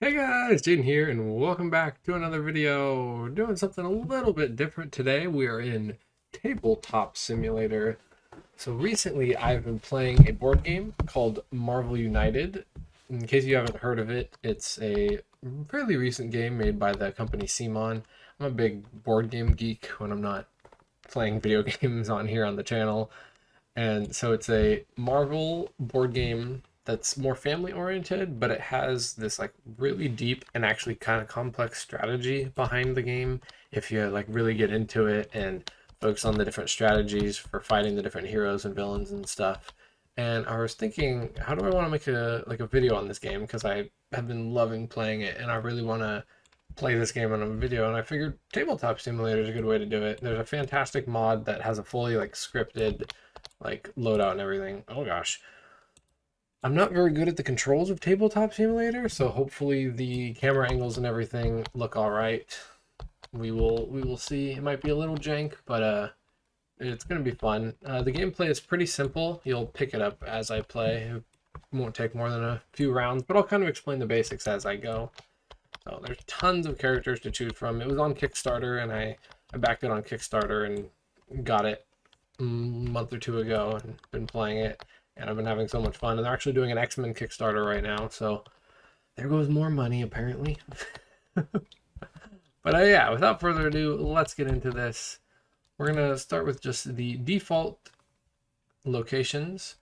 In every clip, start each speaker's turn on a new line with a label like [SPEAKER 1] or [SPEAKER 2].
[SPEAKER 1] Hey guys, Jaden here, and welcome back to another video. We're doing something a little bit different today. We are in Tabletop Simulator. So recently I've been playing a board game called Marvel United. In case you haven't heard of it, it's a fairly recent game made by the company Simon. I'm a big board game geek when I'm not playing video games on here on the channel. And so it's a Marvel board game that's more family oriented, but it has this like really deep and actually kind of complex strategy behind the game if you like really get into it and focus on the different strategies for fighting the different heroes and villains and stuff. And I was thinking, how do I want to make a video on this game? Because I have been loving playing it and I really want to play this game on a video, and I figured Tabletop Simulator is a good way to do it. There's a fantastic mod that has a fully like scripted like loadout and everything. Oh gosh. I'm not very good at the controls of Tabletop Simulator, so hopefully the camera angles and everything look all right. We will see. It might be a little jank, but it's gonna be fun. The gameplay is pretty simple. You'll pick it up as I play. It won't take more than a few rounds, but I'll kind of explain the basics as I go. So there's tons of characters to choose from. It was on Kickstarter, and I backed it on Kickstarter and got it a month or two ago and been playing it, and I've been having so much fun. And they're actually doing an X-Men Kickstarter right now, so there goes more money apparently. But yeah, without further ado, let's get into this. We're gonna start with just the default locations.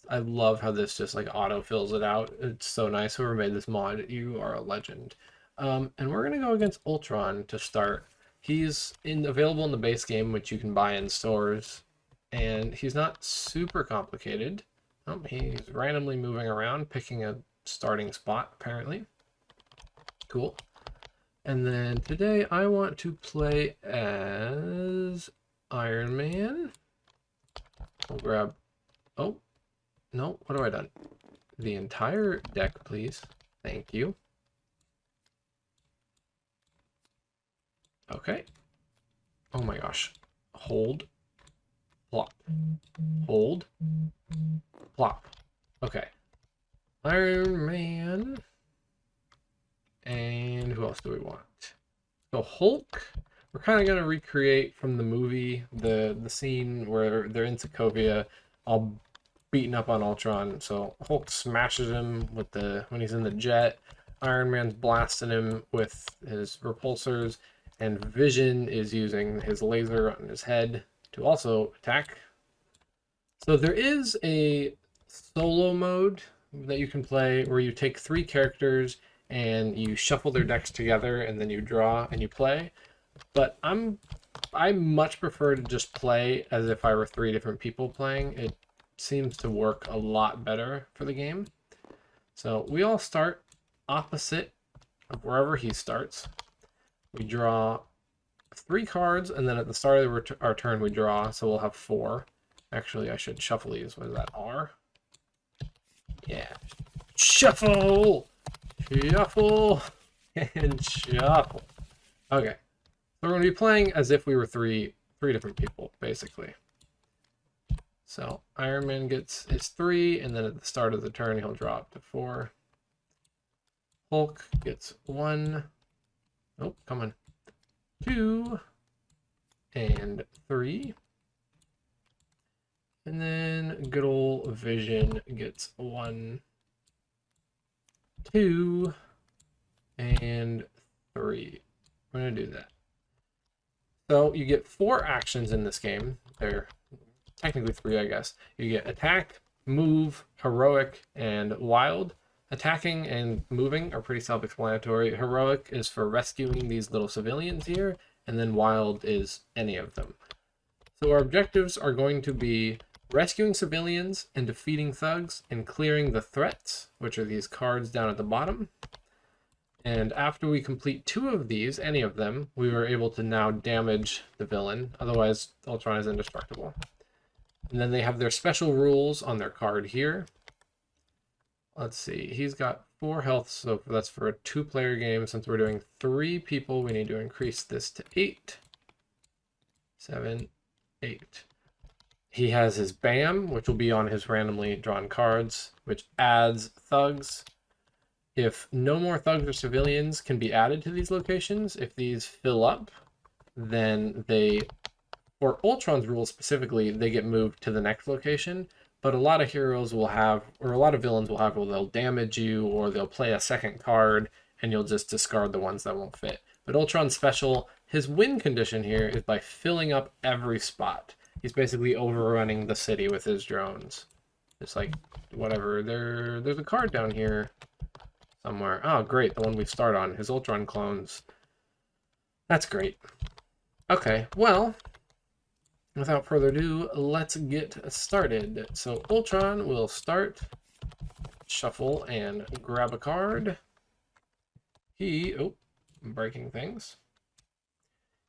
[SPEAKER 1] I love how this just like auto fills it out. It's so nice. Whoever made this mod, you are a legend. And we're gonna go against Ultron to start. He's available in the base game, which you can buy in stores, and he's not super complicated. Oh, he's randomly moving around, picking a starting spot, apparently. Cool. And then today I want to play as Iron Man. We'll grab... Oh, no, what have I done? The entire deck, please. Thank you. Okay. Oh my gosh. Hold. Plop. Hold. Plop. Okay. Iron Man. And who else do we want? So Hulk. We're kind of going to recreate from the movie the scene where they're in Sokovia, all beaten up on Ultron. So Hulk smashes him with when he's in the jet. Iron Man's blasting him with his repulsors, and Vision is using his laser on his head to also attack. So there is a solo mode that you can play where you take three characters and you shuffle their decks together and then you draw and you play. But I much prefer to just play as if I were three different people playing. It seems to work a lot better for the game. So we all start opposite of wherever he starts. We draw three cards, and then at the start of our turn we draw, so we'll have four. Actually, I should shuffle these. What is that, R? Yeah. Shuffle! Shuffle! And shuffle. Okay. So we're going to be playing as if we were three different people, basically. So Iron Man gets his three, and then at the start of the turn he'll draw up to four. Hulk gets one. Oh, come on. Two. And three. And then good old Vision gets one, two, and three. I'm going to do that. So you get four actions in this game. They're technically three, I guess. You get attack, move, heroic, and wild. Attacking and moving are pretty self-explanatory. Heroic is for rescuing these little civilians here, and then wild is any of them. So our objectives are going to be rescuing civilians and defeating thugs and clearing the threats, which are these cards down at the bottom. And after we complete two of these, any of them, we were able to now damage the villain. Otherwise, Ultron is indestructible. And then they have their special rules on their card here. Let's see, he's got 4 health, so that's for a 2-player game. Since we're doing 3 people, we need to increase this to 8. 7, 8. He has his BAM, which will be on his randomly drawn cards, which adds thugs. if no more thugs or civilians can be added to these locations, if these fill up, then they, for Ultron's rules specifically, they get moved to the next location. But a lot of heroes will have, or a lot of villains will have, well, they'll damage you, or they'll play a second card, and you'll just discard the ones that won't fit. But Ultron's special, his win condition here is by filling up every spot. He's basically overrunning the city with his drones. It's like, whatever, there's a card down here somewhere. Oh, great, the one we start on, his Ultron clones. That's great. Okay, well, without further ado, let's get started. So Ultron will start, shuffle, and grab a card. I'm breaking things.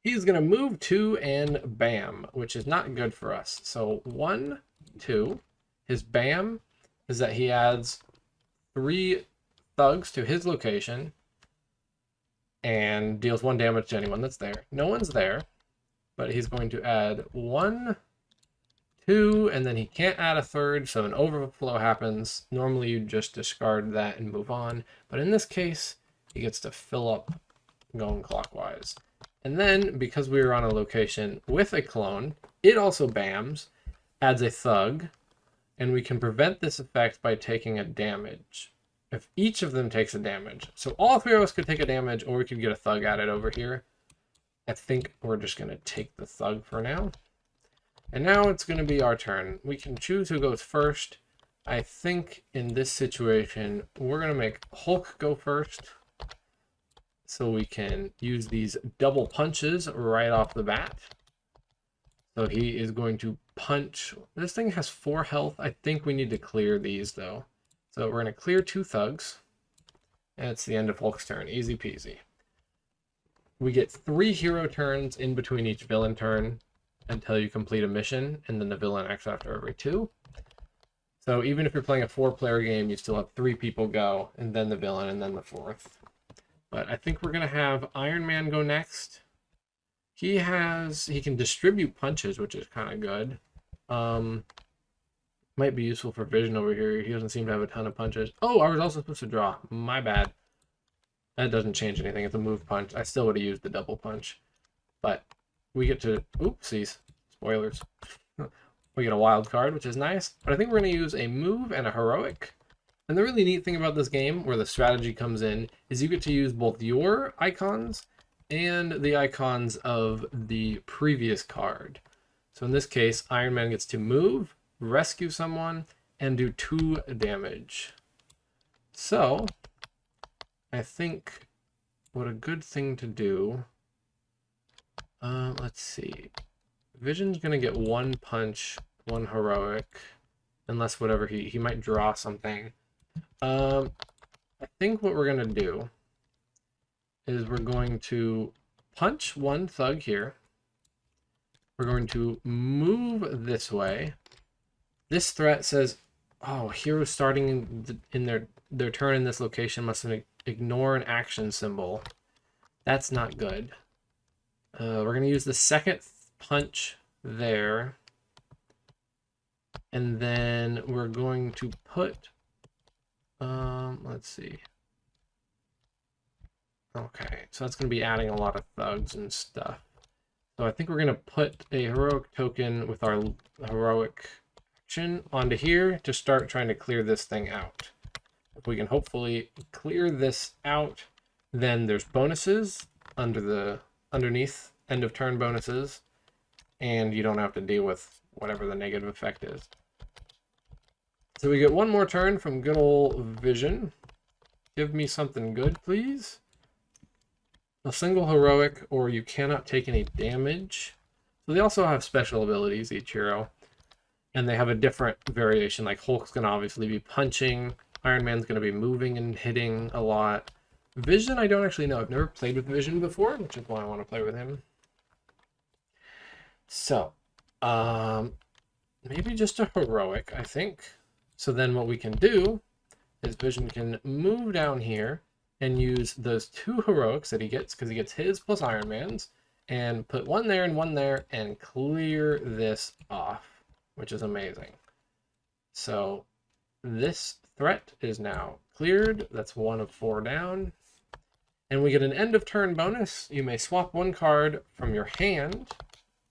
[SPEAKER 1] He's going to move 2 and bam, which is not good for us. So 1, 2. His bam is that he adds 3 thugs to his location and deals 1 damage to anyone that's there. No one's there, but he's going to add 1, 2, and then he can't add a third, so an overflow happens. Normally you just discard that and move on, but in this case, he gets to fill up going clockwise. And then, because we were on a location with a clone, it also bams, adds a thug, and we can prevent this effect by taking a damage. If each of them takes a damage. So all 3 of us could take a damage, or we could get a thug added over here. I think we're just going to take the thug for now. And now it's going to be our turn. We can choose who goes first. I think in this situation, we're going to make Hulk go first, so we can use these double punches right off the bat. So he is going to punch. This thing has 4 health. I think we need to clear these, though. So we're going to clear 2 thugs. And it's the end of Hulk's turn. Easy peasy. We get 3 hero turns in between each villain turn until you complete a mission, and then the villain acts after every 2. So even if you're playing a 4-player game, you still have 3 people go, and then the villain, and then the 4th. But I think we're going to have Iron Man go next. He can distribute punches, which is kind of good. Might be useful for Vision over here. He doesn't seem to have a ton of punches. Oh, I was also supposed to draw. My bad. That doesn't change anything. It's a move punch. I still would have used the double punch. But we get to... Oopsies. Spoilers. We get a wild card, which is nice. But I think we're going to use a move and a heroic. And the really neat thing about this game, where the strategy comes in, is you get to use both your icons and the icons of the previous card. So in this case, Iron Man gets to move, rescue someone, and do 2 damage. So I think what a good thing to do, let's see. Vision's going to get 1 punch, 1 heroic, unless whatever he might draw something. I think what we're going to do is we're going to punch 1 thug here. We're going to move this way. This threat says, oh, heroes starting in their turn in this location must ignore an action symbol. That's not good. We're going to use the second punch there. And then we're going to put... let's see. Okay, so that's going to be adding a lot of thugs and stuff. So I think we're going to put a heroic token with our heroic action onto here to start trying to clear this thing out. If we can hopefully clear this out, then there's bonuses underneath end of turn bonuses, and you don't have to deal with whatever the negative effect is. So we get 1 more turn from good old Vision. Give me something good, please. A single heroic, or you cannot take any damage. So they also have special abilities, each hero. And they have a different variation, like Hulk's going to obviously be punching. Iron Man's going to be moving and hitting a lot. Vision, I don't actually know. I've never played with Vision before, which is why I want to play with him. So, maybe just a heroic, I think. So then what we can do is Vision can move down here and use those 2 heroics that he gets, because he gets his plus Iron Man's, and put 1 there and 1 there and clear this off, which is amazing. So this threat is now cleared. That's 1 of 4 down. And we get an end of turn bonus. You may swap 1 card from your hand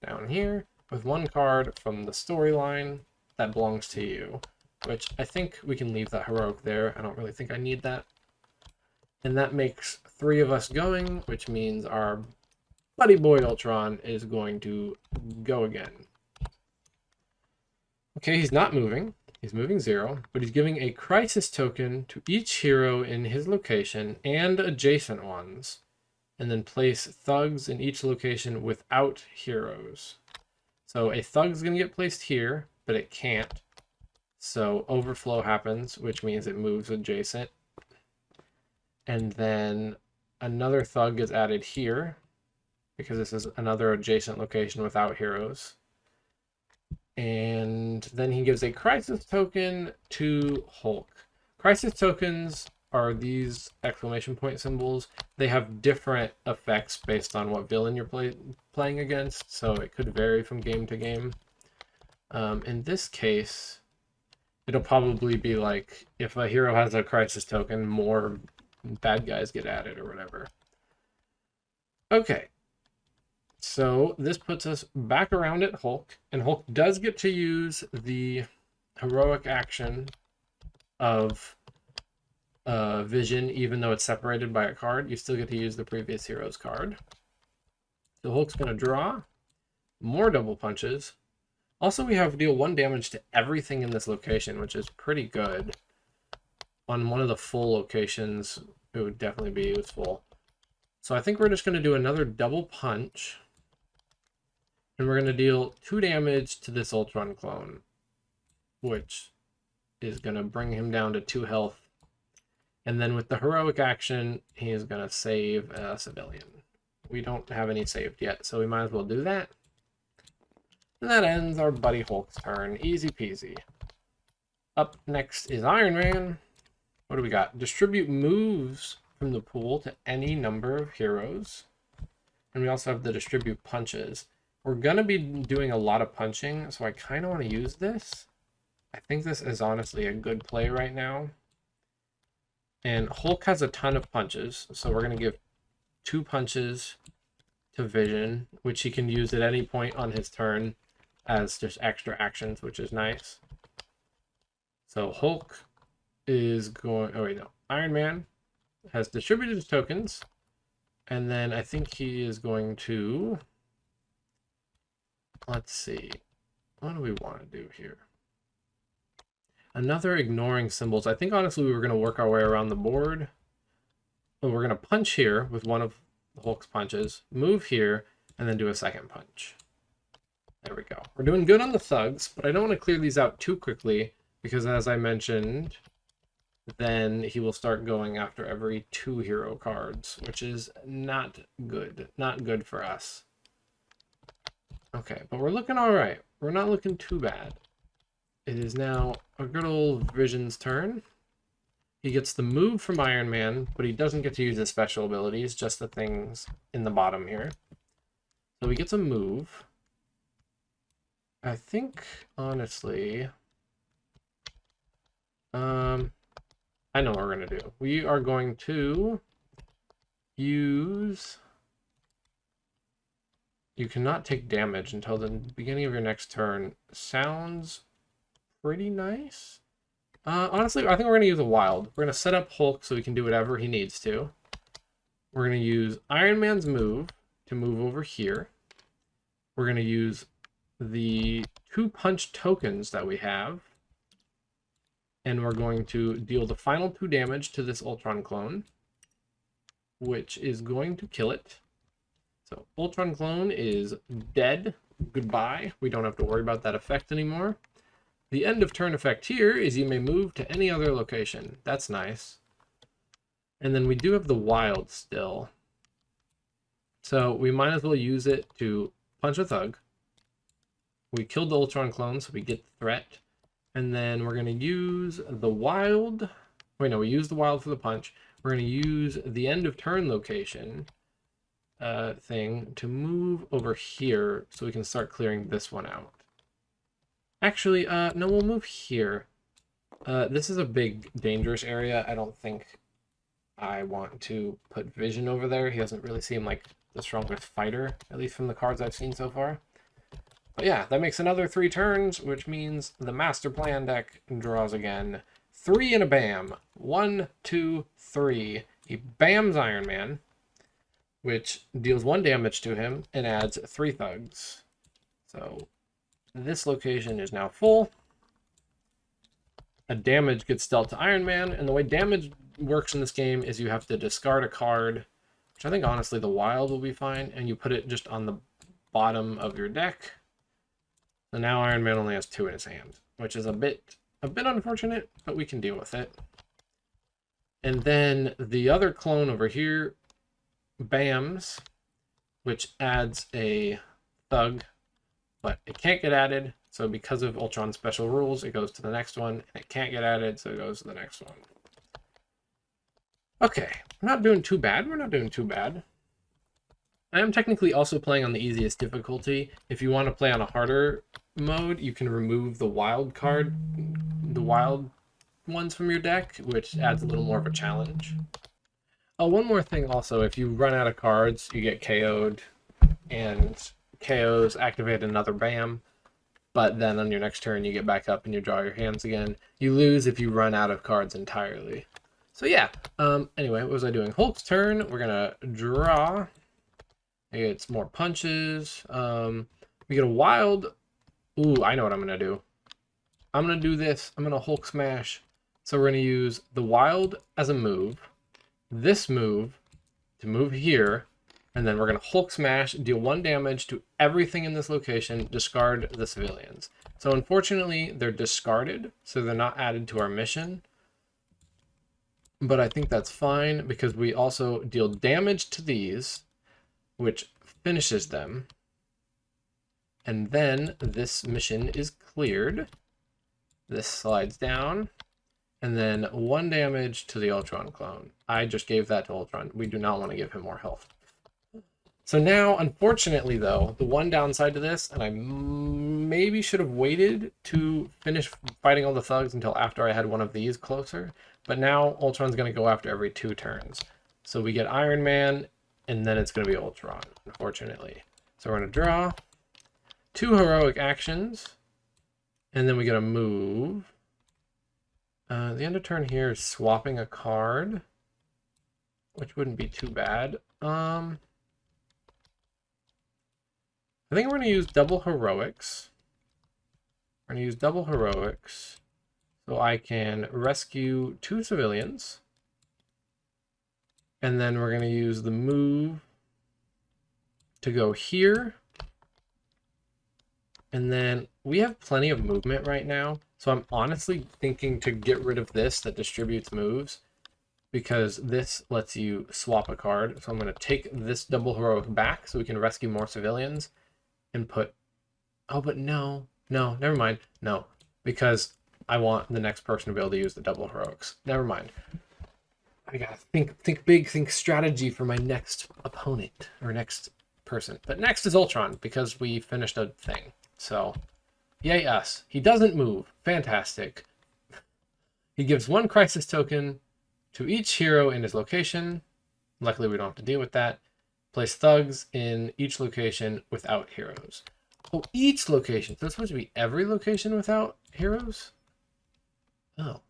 [SPEAKER 1] down here with 1 card from the storyline that belongs to you, which I think we can leave that heroic there. I don't really think I need that. And that makes 3 of us going, which means our buddy boy Ultron is going to go again. Okay, he's not moving. He's moving 0, but he's giving a crisis token to each hero in his location and adjacent ones, and then place thugs in each location without heroes. So a thug's going to get placed here, but it can't. So overflow happens, which means it moves adjacent. And then another thug is added here, because this is another adjacent location without heroes. And then he gives a crisis token to Hulk. Crisis tokens are these exclamation point symbols. They have different effects based on what villain you're playing against, so it could vary from game to game. In this case, it'll probably be like, if a hero has a crisis token, more bad guys get added or whatever. Okay. So this puts us back around at Hulk, and Hulk does get to use the heroic action of Vision, even though it's separated by a card. You still get to use the previous hero's card. So Hulk's going to draw more double punches. Also, we have deal 1 damage to everything in this location, which is pretty good. On one of the full locations, it would definitely be useful. So I think we're just going to do another double punch. And we're going to deal 2 damage to this Ultron clone, which is going to bring him down to 2 health. And then with the heroic action, he is going to save a civilian. We don't have any saved yet, so we might as well do that. And that ends our buddy Hulk's turn. Easy peasy. Up next is Iron Man. What do we got? Distribute moves from the pool to any number of heroes. And we also have the distribute punches. We're going to be doing a lot of punching, so I kind of want to use this. I think this is honestly a good play right now. And Hulk has a ton of punches, so we're going to give 2 punches to Vision, which he can use at any point on his turn as just extra actions, which is nice. So Hulk is going... Oh, wait, no. Iron Man has distributed his tokens, and then I think he is going to... Let's see. What do we want to do here? Another ignoring symbols. I think, honestly, we were going to work our way around the board. But we're going to punch here with one of Hulk's punches, move here, and then do a second punch. There we go. We're doing good on the thugs, but I don't want to clear these out too quickly, because as I mentioned, then he will start going after every 2 hero cards, which is not good. Not good for us. Okay, but we're looking all right. We're not looking too bad. It is now a good old Vision's turn. He gets the move from Iron Man, but he doesn't get to use his special abilities, just the things in the bottom here. So he gets a move. I think, honestly, I know what we're going to do. We are going to use... You cannot take damage until the beginning of your next turn. Sounds pretty nice. Honestly, I think we're going to use a wild. We're going to set up Hulk so he can do whatever he needs to. We're going to use Iron Man's move to move over here. We're going to use the 2 punch tokens that we have. And we're going to deal the final 2 damage to this Ultron clone, which is going to kill it. So Ultron clone is dead. Goodbye. We don't have to worry about that effect anymore. The end of turn effect here is you may move to any other location. That's nice. And then we do have the wild still. So we might as well use it to punch a thug. We killed the Ultron clone, so we get the threat. And then we're going to use the wild. Wait, no, we use the wild for the punch. We're going to use the end of turn location thing to move over here so we can start clearing this one out. Actually, no, we'll move here. This is a big, dangerous area. I don't think I want to put Vision over there. He doesn't really seem like the strongest fighter, at least from the cards I've seen so far. But yeah, that makes another 3 turns, which means the Master Plan deck draws again. 3 and a bam. 1, 2, 3. He bams Iron Man, which deals 1 damage to him and adds 3 thugs. So this location is now full. A damage gets dealt to Iron Man, and the way damage works in this game is you have to discard a card, which I think honestly the wild will be fine, and you put it just on the bottom of your deck. So now Iron Man only has 2 in his hand, which is a bit unfortunate, but we can deal with it. And then the other clone over here bams, which adds a thug, but it can't get added. So because of Ultron's special rules, it goes to the next one, and it can't get added, so it goes to the next one. Okay, we're not doing too bad. We're not doing too bad. I am technically also playing on the easiest difficulty. If you want to play on a harder mode, you can remove the wild card, the wild ones from your deck, which adds a little more of a challenge. Oh, one more thing also, if you run out of cards, you get KO'd, and KOs activate another BAM, but then on your next turn you get back up and you draw your hands again. You lose if you run out of cards entirely. So yeah, anyway, what was I doing? Hulk's turn, we're gonna draw. It's more punches. We get a wild. Ooh, I know what I'm gonna do. I'm gonna do this. I'm gonna Hulk smash. So we're gonna use the wild as a move, this move to move here, and then we're gonna Hulk smash, deal 1 damage to everything in this location, discard the civilians. So unfortunately, they're discarded, so they're not added to our mission. But I think that's fine because we also deal damage to these, which finishes them. And then this mission is cleared. This slides down. And then 1 damage to the Ultron clone. I just gave that to Ultron. We do not want to give him more health. So now, unfortunately though, the one downside to this, and I maybe should have waited to finish fighting all the thugs until after I had one of these closer, but now Ultron's going to go after every 2 turns. So we get Iron Man, and then it's going to be Ultron, unfortunately. So we're going to draw 2 heroic actions, and then we get a move. The end of turn here is swapping a card, which wouldn't be too bad. I think we're going to use double heroics. We're going to use double heroics so I can rescue 2 civilians. And then we're going to use the move to go here. And then we have plenty of movement right now. So I'm honestly thinking to get rid of this that distributes moves, because this lets you swap a card. So I'm going to take this double heroic back so we can rescue more civilians and put... Oh, but no, never mind. No, because I want the next person to be able to use the double heroics. Never mind. I gotta think big, think strategy for my next opponent or next person. But next is Ultron because we finished a thing. So, yay us. He doesn't move. Fantastic. He gives 1 crisis token to each hero in his location. Luckily, we don't have to deal with that. Place thugs in each location without heroes. Oh, each location. So it's supposed to be every location without heroes? Oh.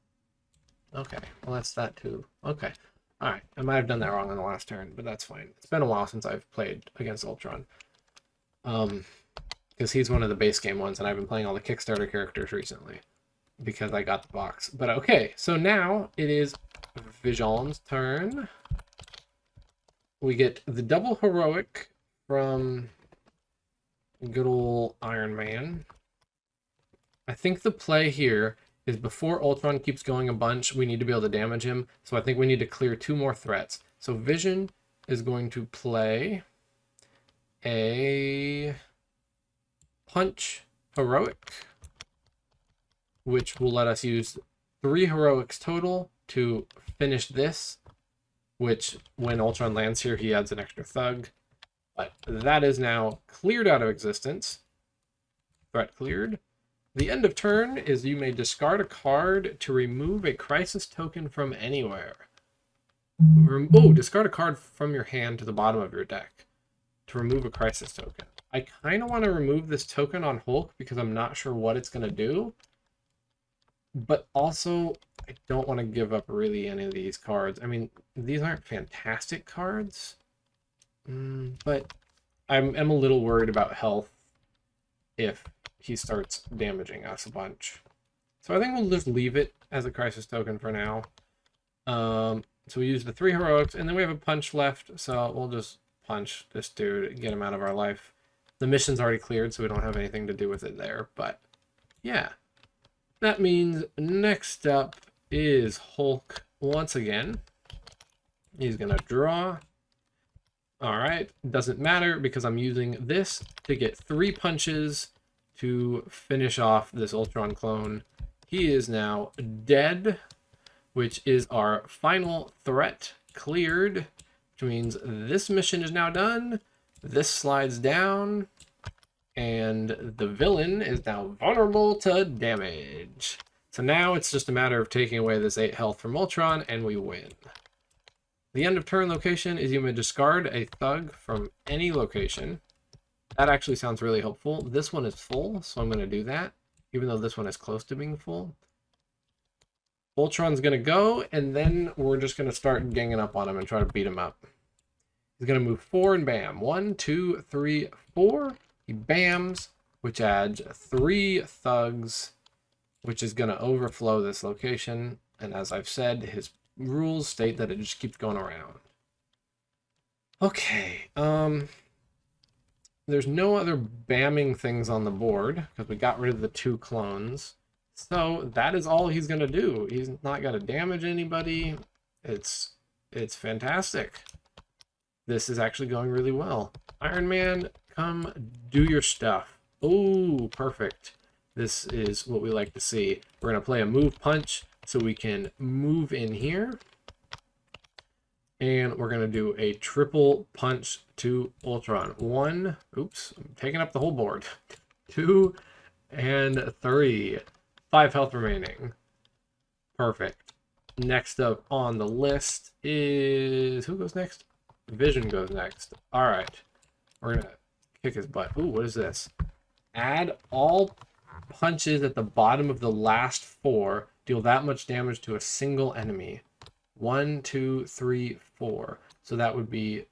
[SPEAKER 1] Okay. Well, that's that too. Okay. All right. I might have done that wrong on the last turn, but that's fine. It's been a while since I've played against Ultron. Because he's one of the base game ones, and I've been playing all the Kickstarter characters recently because I got the box. But okay, so now it is Vision's turn. We get the double heroic from good old Iron Man. I think the play here is before Ultron keeps going a bunch, we need to be able to damage him. So I think we need to clear 2 more threats. So Vision is going to play a punch heroic, which will let us use 3 heroics total to finish this, which when Ultron lands here, he adds an extra thug. But that is now cleared out of existence. Threat cleared. The end of turn is you may discard a card to remove a crisis token from anywhere. Discard a card from your hand to the bottom of your deck to remove a crisis token. I kind of want to remove this token on Hulk because I'm not sure what it's going to do. But also, I don't want to give up really any of these cards. I mean, these aren't fantastic cards. But I'm a little worried about health if he starts damaging us a bunch. So I think we'll just leave it as a crisis token for now. So we use the 3 heroics, and then we have a punch left, so we'll just punch this dude and get him out of our life. The mission's already cleared, so we don't have anything to do with it there, but yeah. That means next up is Hulk once again. He's going to draw. Alright, doesn't matter because I'm using this to get 3 punches to finish off this Ultron clone. He is now dead, which is our final threat cleared, which means this mission is now done. This slides down, and the villain is now vulnerable to damage. So now it's just a matter of taking away this 8 health from Ultron, and we win. The end of turn location is you may discard a thug from any location. That actually sounds really helpful. This one is full, so I'm going to do that, even though this one is close to being full. Ultron's going to go, and then we're just going to start ganging up on him and try to beat him up. He's going to move 4 and bam. 1, 2, 3, 4. He bams, which adds 3 thugs, which is going to overflow this location. And as I've said, his rules state that it just keeps going around. Okay, there's no other bamming things on the board because we got rid of the 2 clones. So that is all he's going to do. He's not going to damage anybody. It's fantastic. This is actually going really well. Iron Man, come do your stuff. Oh, perfect. This is what we like to see. We're going to play a move punch so we can move in here. And we're going to do a triple punch to Ultron. 1, oops, I'm taking up the whole board. 2 and 3. 5 health remaining. Perfect. Next up on the list is... who goes next? Vision goes next. Alright. We're going to kick his butt. Ooh, what is this? Add all punches at the bottom of the last 4. Deal that much damage to a single enemy. 1, 2, 3, 4. So that would be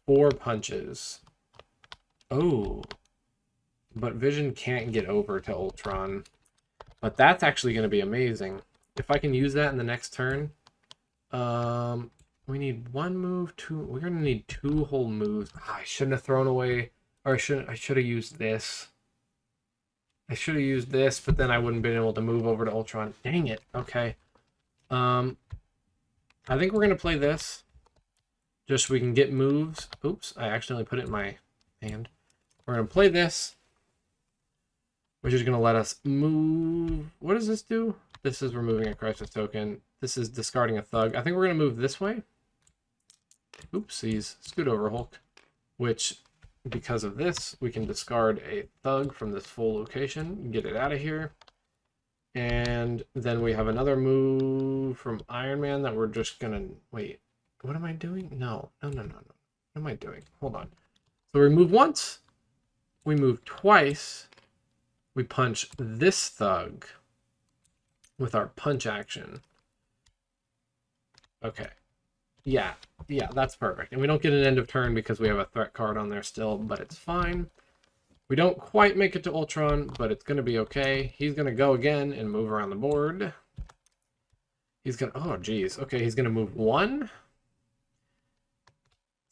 [SPEAKER 1] 4 punches. Oh. But Vision can't get over to Ultron. But that's actually going to be amazing. If I can use that in the next turn. We need 1 move, 2. We're going to need 2 whole moves. I shouldn't have thrown away. Or I should have used this. I should have used this, but then I wouldn't have been able to move over to Ultron. Dang it. Okay. I think we're going to play this. Just so we can get moves. Oops, I accidentally put it in my hand. We're going to play this, which is going to let us move. What does this do? This is removing a crisis token. This is discarding a thug. I think we're going to move this way. Oopsies. Scoot over, Hulk. Which, because of this, we can discard a thug from this full location. Get it out of here. And then we have another move from Iron Man that we're just going to... Wait, what am I doing? No. What am I doing? Hold on. So we move once. We move twice. We punch this thug with our punch action. Okay. Yeah, that's perfect. And we don't get an end of turn because we have a threat card on there still, but it's fine. We don't quite make it to Ultron, but it's going to be okay. He's going to go again and move around the board. He's going to... Oh, geez. Okay, he's going to move 1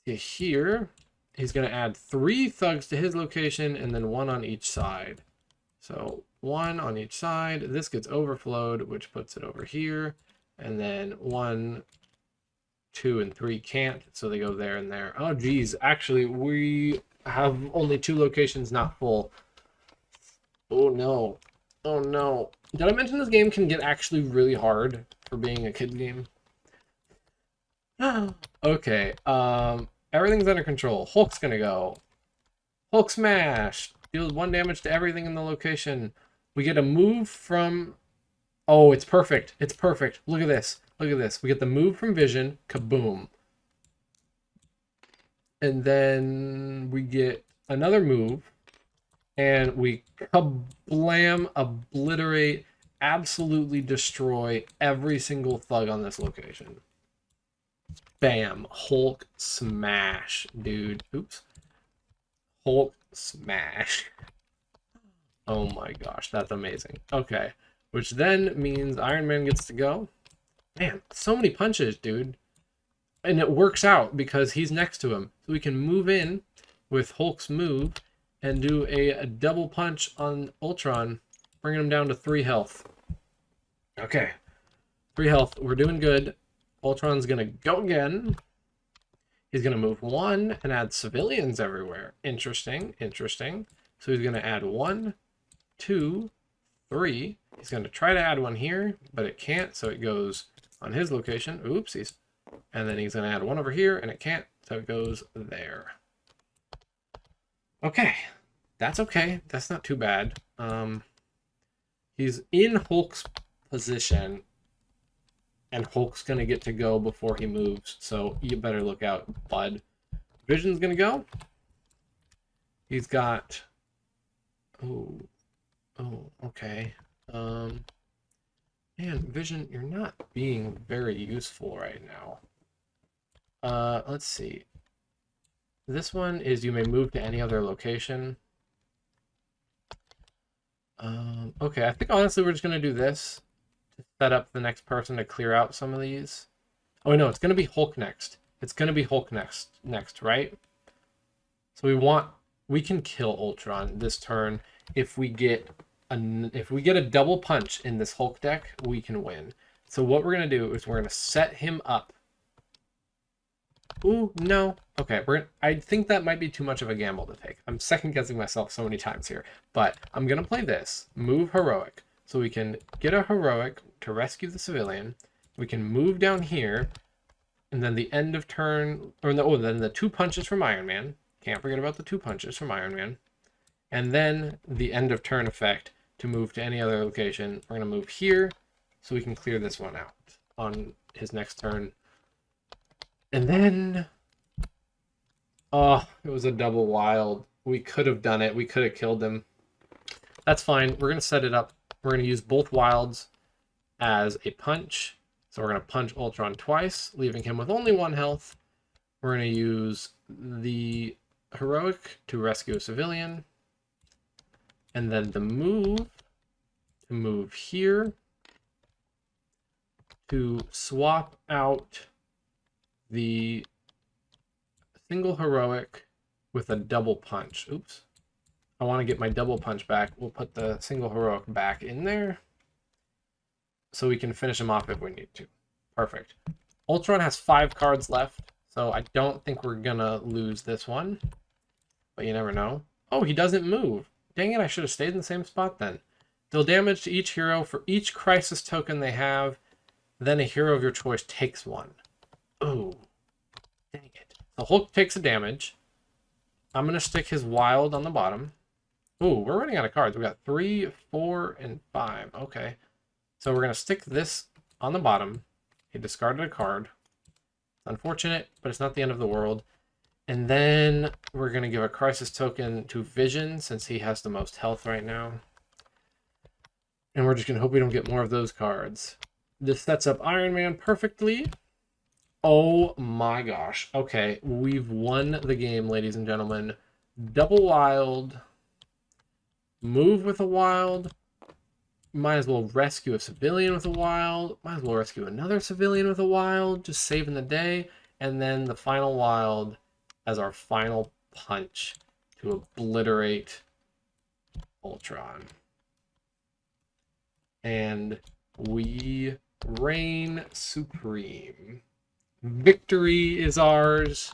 [SPEAKER 1] to here. He's going to add 3 thugs to his location and then 1 on each side. So 1 on each side. This gets overflowed, which puts it over here. And then 1, 2, and 3 can't, so they go there and there. Oh, geez. Actually, we have only 2 locations not full. Oh, no. Oh, no. Did I mention this game can get actually really hard for being a kid game? Okay. Everything's under control. Hulk's gonna go. Hulk smash. Deals 1 damage to everything in the location. We get a move from... Oh, it's perfect. It's perfect. Look at this. Look at this. We get the move from Vision. Kaboom. And then we get another move. And we kablam, obliterate, absolutely destroy every single thug on this location. Bam. Hulk smash, dude. Oops. Hulk smash. Oh my gosh, that's amazing. Okay. Which then means Iron Man gets to go. Man, so many punches, dude. And it works out because he's next to him. So we can move in with Hulk's move and do a double punch on Ultron, bringing him down to 3 health. Okay. 3 health. We're doing good. Ultron's going to go again. He's going to move 1 and add civilians everywhere. Interesting. Interesting. So he's going to add 1, 2, 3. He's going to try to add 1 here, but it can't, so it goes on his location. Oopsies. And then he's going to add 1 over here, and it can't, so it goes there. Okay. That's okay. That's not too bad. He's in Hulk's position, and Hulk's going to get to go before he moves, so you better look out, bud. Vision's going to go. He's got... Oh, okay. Man, Vision, you're not being very useful right now. Let's see. This one is you may move to any other location. Okay, I think honestly we're just going to do this to set up the next person to clear out some of these. Oh, no, it's going to be Hulk next. It's going to be Hulk next, right? So we can kill Ultron this turn if we get a double punch in this Hulk deck, we can win. So what we're going to do is we're going to set him up. Ooh, no. Okay, I think that might be too much of a gamble to take. I'm second guessing myself so many times here. But I'm going to play this. Move heroic. So we can get a heroic to rescue the civilian. We can move down here. And then the end of turn... then the 2 punches from Iron Man. Can't forget about the 2 punches from Iron Man. And then the end of turn effect to move to any other location. We're going to move here so we can clear this one out on his next turn. And then... Oh, it was a double wild. We could have done it. We could have killed him. That's fine. We're going to set it up. We're going to use both wilds as a punch. So we're going to punch Ultron twice, leaving him with only 1 health. We're going to use the heroic to rescue a civilian. And then the move to move here to swap out the single heroic with a double punch. Oops. I want to get my double punch back. We'll put the single heroic back in there so we can finish him off if we need to. Perfect. Ultron has 5 cards left, so I don't think we're going to lose this one. But you never know. Oh, he doesn't move. Dang it, I should have stayed in the same spot then. Deal damage to each hero for each crisis token they have. Then a hero of your choice takes 1. Ooh. Dang it. So Hulk takes a damage. I'm going to stick his wild on the bottom. Ooh, we're running out of cards. We got 3, 4, and 5. Okay. So we're going to stick this on the bottom. He discarded a card. Unfortunate, but it's not the end of the world. And then we're going to give a crisis token to Vision since he has the most health right now. And we're just going to hope we don't get more of those cards. This sets up Iron Man perfectly. Oh my gosh. Okay, we've won the game, ladies and gentlemen. Double wild. Move with a wild. Might as well rescue a civilian with a wild. Might as well rescue another civilian with a wild. Just saving the day. And then the final wild as our final punch to obliterate Ultron. And we reign supreme. Victory is ours.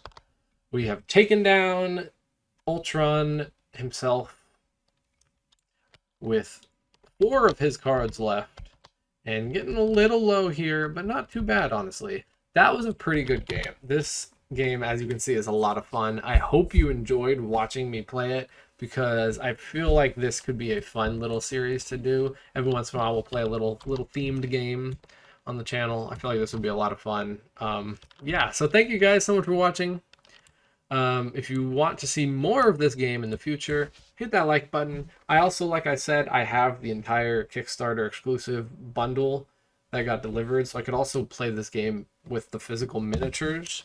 [SPEAKER 1] We have taken down Ultron himself with 4 of his cards left. And getting a little low here, but not too bad, honestly. That was a pretty good game. This game, as you can see, is a lot of fun. I hope you enjoyed watching me play it. because I feel like this could be a fun little series to do. Every once in a while we'll play a little themed game on the channel. I feel like this would be a lot of fun. Yeah, so thank you guys so much for watching. If you want to see more of this game in the future, hit that like button. I also, like I said, I have the entire Kickstarter exclusive bundle that got delivered, so I could also play this game with the physical miniatures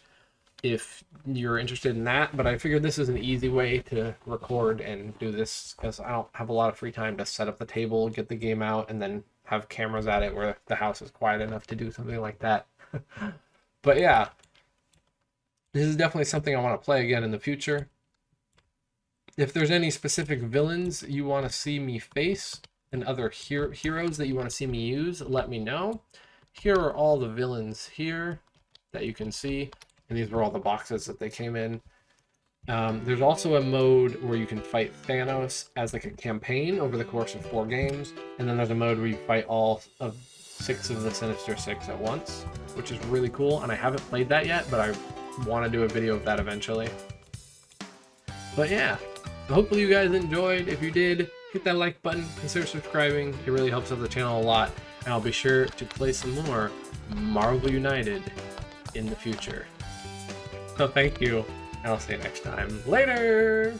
[SPEAKER 1] if you're interested in that. But I figured this is an easy way to record and do this because I don't have a lot of free time to set up the table, get the game out, and then have cameras at it where the house is quiet enough to do something like that. But yeah, this is definitely something I want to play again in the future. If there's any specific villains you want to see me face and other heroes that you want to see me use, let me know. Here are all the villains here that you can see, and these were all the boxes that they came in. There's also a mode where you can fight Thanos as like a campaign over the course of 4 games, and then there's a mode where you fight all of 6 of the Sinister Six at once, which is really cool, and I haven't played that yet, but I want to do a video of that eventually. But yeah, so hopefully you guys enjoyed. If you did, hit that like button, consider subscribing. It really helps out the channel a lot, and I'll be sure to play some more Marvel United in the future. So thank you, and I'll see you next time. Later!